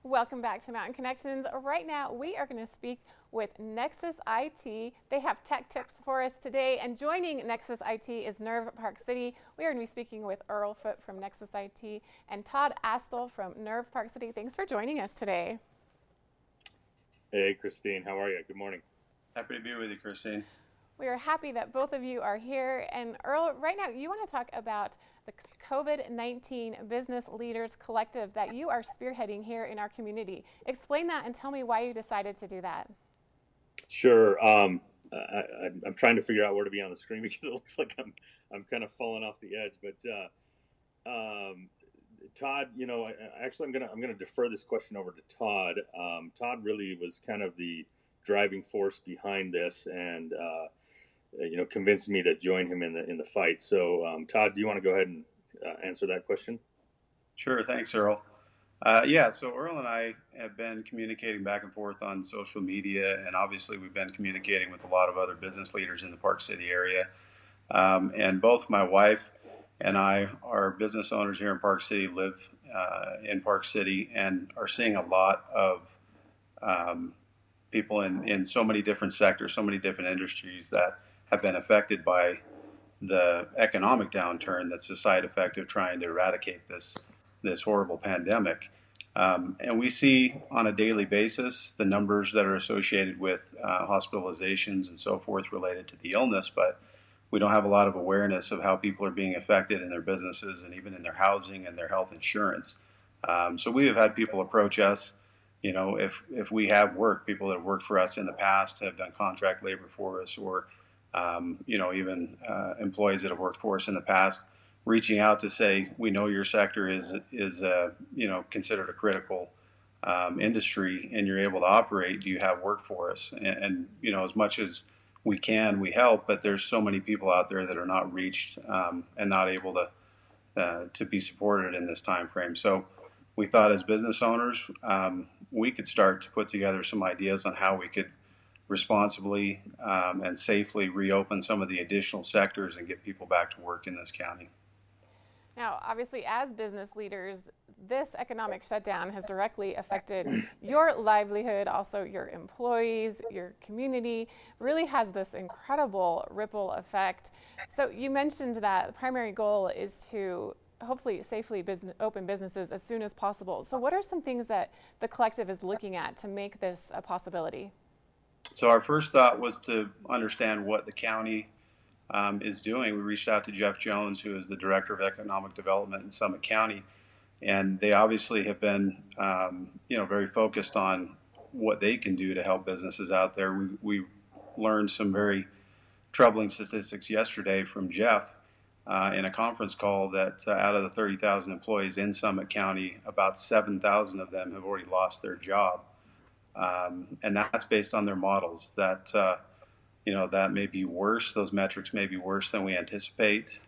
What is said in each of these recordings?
Welcome back to Mountain Connections. Right now, we are going to speak with Nexus IT. They have tech tips for us today, and joining Nexus IT is Nerve Park City. We are going to be speaking with Earl Foote from Nexus IT and Todd Astill from Nerve Park City. Thanks for joining us today. Hey, Christine, how are you? Good morning. Happy to be with you, Christine. We are happy that both of you are here. And Earl, right now, you want to talk about the COVID-19 Business Leaders Collective that you are spearheading here in our community. Explain that and tell me why you decided to do that. Sure. I'm trying to figure out where to be on the screen because it looks like I'm kind of falling off the edge. But Todd, I'm gonna defer this question over to Todd. Todd really was kind of the driving force behind this, and convinced me to join him in the fight. So, Todd, do you want to go ahead and answer that question? Sure, thanks, Earl. So Earl and I have been communicating back and forth on social media, and obviously we've been communicating with a lot of other business leaders in the Park City area. And both my wife and I are business owners here in Park City, live in Park City, and are seeing a lot of people in so many different sectors, so many different industries that have been affected by the economic downturn that's a side effect of trying to eradicate this horrible pandemic. And we see on a daily basis the numbers that are associated with hospitalizations and so forth related to the illness, but we don't have a lot of awareness of how people are being affected in their businesses and even in their housing and their health insurance. So we have had people approach us, if we have work, people that have worked for us in the past have done contract labor for us, or even employees that have worked for us in the past, reaching out to say, we know your sector is considered a critical industry, and you're able to operate. Do you have work for us? And as much as we can, we help, but there's so many people out there that are not reached and not able to be supported in this time frame. So we thought, as business owners, we could start to put together some ideas on how we could responsibly and safely reopen some of the additional sectors and get people back to work in this county. Now, obviously, as business leaders, this economic shutdown has directly affected your livelihood, also your employees, your community, really has this incredible ripple effect. So you mentioned that the primary goal is to hopefully safely open businesses as soon as possible. So what are some things that the collective is looking at to make this a possibility? So our first thought was to understand what the county is doing. We reached out to Jeff Jones, who is the Director of Economic Development in Summit County, and they obviously have been very focused on what they can do to help businesses out there. We learned some very troubling statistics yesterday from Jeff in a conference call that out of the 30,000 employees in Summit County, about 7,000 of them have already lost their job. And that's based on their models that, that may be worse. Those metrics may be worse than we anticipate.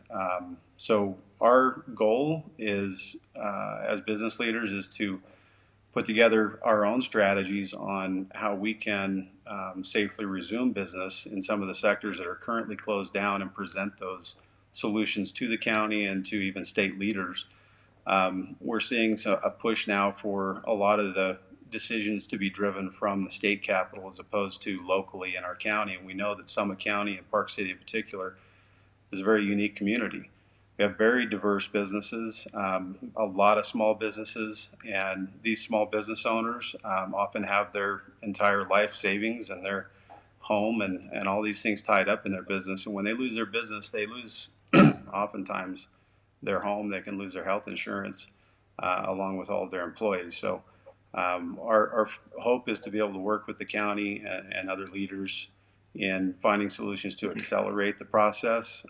So our goal is, as business leaders, is to put together our own strategies on how we can safely resume business in some of the sectors that are currently closed down and present those solutions to the county and to even state leaders. We're seeing a push now for a lot of the decisions to be driven from the state capital as opposed to locally in our county. And we know that Summit County and Park City in particular is a very unique community. We have very diverse businesses, a lot of small businesses, and these small business owners often have their entire life savings and their home and all these things tied up in their business. And when they lose their business, they lose oftentimes their home. They can lose their health insurance along with all of their employees. So our hope is to be able to work with the county and other leaders in finding solutions to accelerate the process,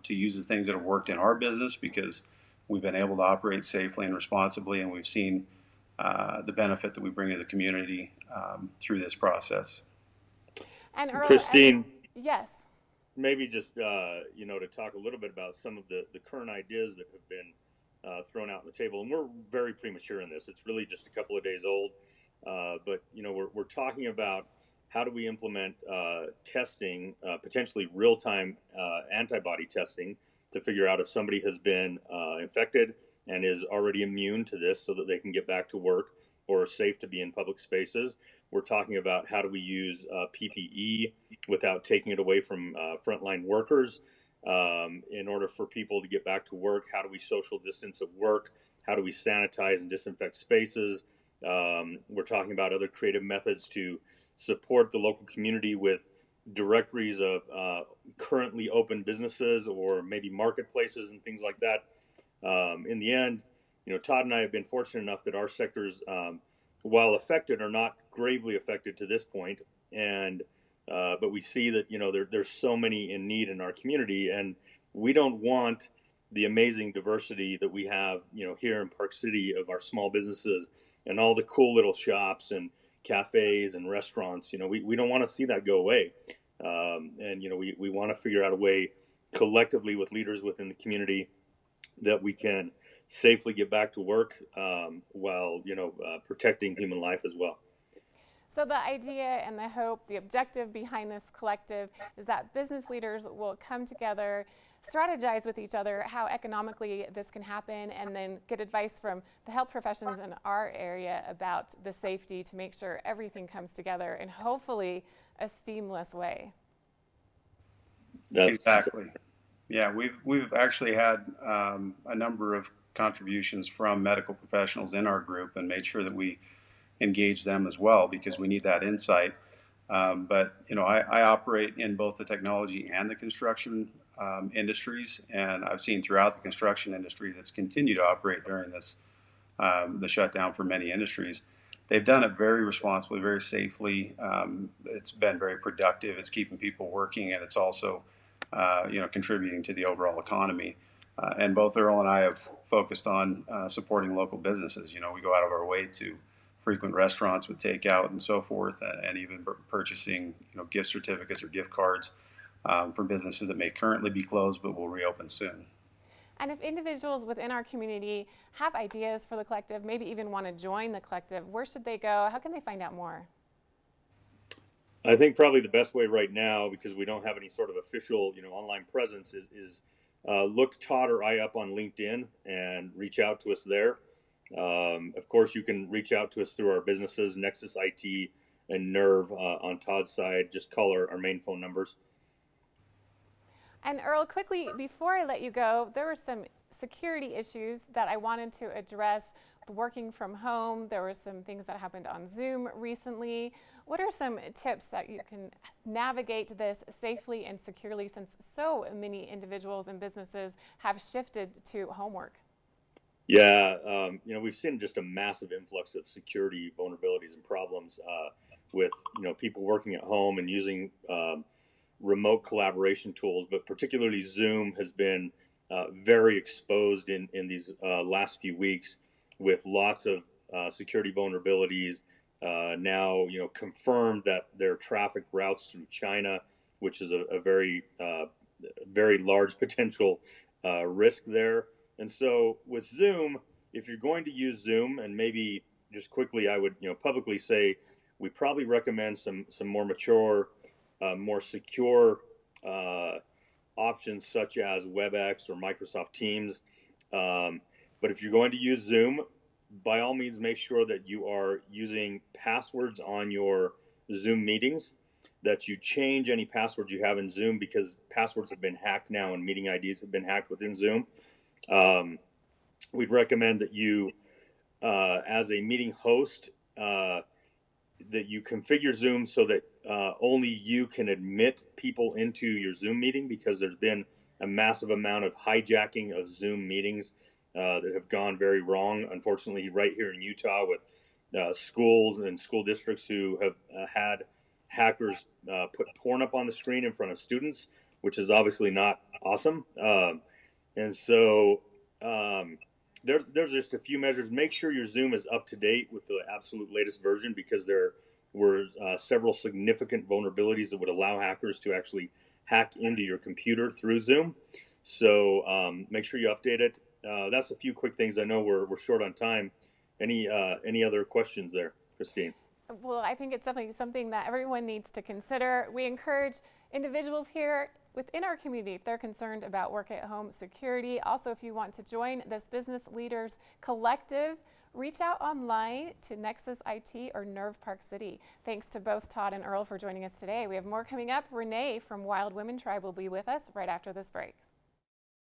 to use the things that have worked in our business, because we've been able to operate safely and responsibly, and we've seen the benefit that we bring to the community through this process. And Earl, Christine, yes. Maybe just to talk a little bit about some of the current ideas that have been thrown out on the table, and we're very premature in this. It's really just a couple of days old, but we're talking about how do we implement testing, potentially real-time antibody testing, to figure out if somebody has been infected and is already immune to this, so that they can get back to work. or safe to be in public spaces. We're talking about how do we use PPE without taking it away from frontline workers. In order for people to get back to work, how do we social distance at work? How do we sanitize and disinfect spaces? We're talking about other creative methods to support the local community with directories of currently open businesses or maybe marketplaces and things like that. In the end, Todd and I have been fortunate enough that our sectors, while affected, are not gravely affected to this point. And but we see that there's so many in need in our community, and we don't want the amazing diversity that we have here in Park City of our small businesses and all the cool little shops and cafes and restaurants. We don't want to see that go away, and we want to figure out a way collectively with leaders within the community that we can safely get back to work while protecting human life as well. So the idea and the hope, the objective behind this collective is that business leaders will come together, strategize with each other how economically this can happen, and then get advice from the health professions in our area about the safety to make sure everything comes together in hopefully a seamless way. Exactly. Yeah, we've actually had a number of contributions from medical professionals in our group and made sure that we engage them as well because we need that insight. But I operate in both the technology and the construction industries, and I've seen throughout the construction industry that's continued to operate during this the shutdown for many industries. They've done it very responsibly, very safely. It's been very productive. It's keeping people working, and it's also contributing to the overall economy. And both Earl and I have focused on supporting local businesses. We go out of our way to frequent restaurants with takeout and so forth, and even purchasing gift certificates or gift cards for businesses that may currently be closed but will reopen soon. And if individuals within our community have ideas for the collective, maybe even want to join the collective, where should they go? How can they find out more? I think probably the best way right now, because we don't have any sort of official online presence, is look Todd or I up on LinkedIn and reach out to us there. Of course, you can reach out to us through our businesses, Nexus IT and Nerve on Todd's side. Just call our main phone numbers. And Earl, quickly, before I let you go, there were some security issues that I wanted to address. Working from home, there were some things that happened on Zoom recently. What are some tips that you can navigate this safely and securely since so many individuals and businesses have shifted to homework? Yeah, we've seen just a massive influx of security vulnerabilities and problems with people working at home and using remote collaboration tools, but particularly Zoom has been very exposed in these last few weeks with lots of security vulnerabilities. Now, confirmed that their traffic routes through China, which is a very, very large potential risk there. And so with Zoom, if you're going to use Zoom, and maybe just quickly, I would publicly say we probably recommend some more mature, more secure options such as WebEx or Microsoft Teams. But if you're going to use Zoom, by all means, make sure that you are using passwords on your Zoom meetings, that you change any passwords you have in Zoom because passwords have been hacked now and meeting IDs have been hacked within Zoom. We'd recommend that you, as a meeting host, that you configure Zoom so that only you can admit people into your Zoom meeting, because there's been a massive amount of hijacking of Zoom meetings that have gone very wrong, unfortunately, right here in Utah with schools and school districts who have had hackers put porn up on the screen in front of students, which is obviously not awesome. And so there's just a few measures. Make sure your Zoom is up to date with the absolute latest version, because there were several significant vulnerabilities that would allow hackers to actually hack into your computer through Zoom. So make sure you update it. That's a few quick things. I know we're short on time. Any other questions there, Christine? Well, I think it's definitely something that everyone needs to consider. We encourage individuals here within our community if they're concerned about work at home security. Also, if you want to join this Business Leaders Collective, reach out online to Nexus IT or Nerve Park City. Thanks to both Todd and Earl for joining us today. We have more coming up. Renee from Wild Women Tribe will be with us right after this break.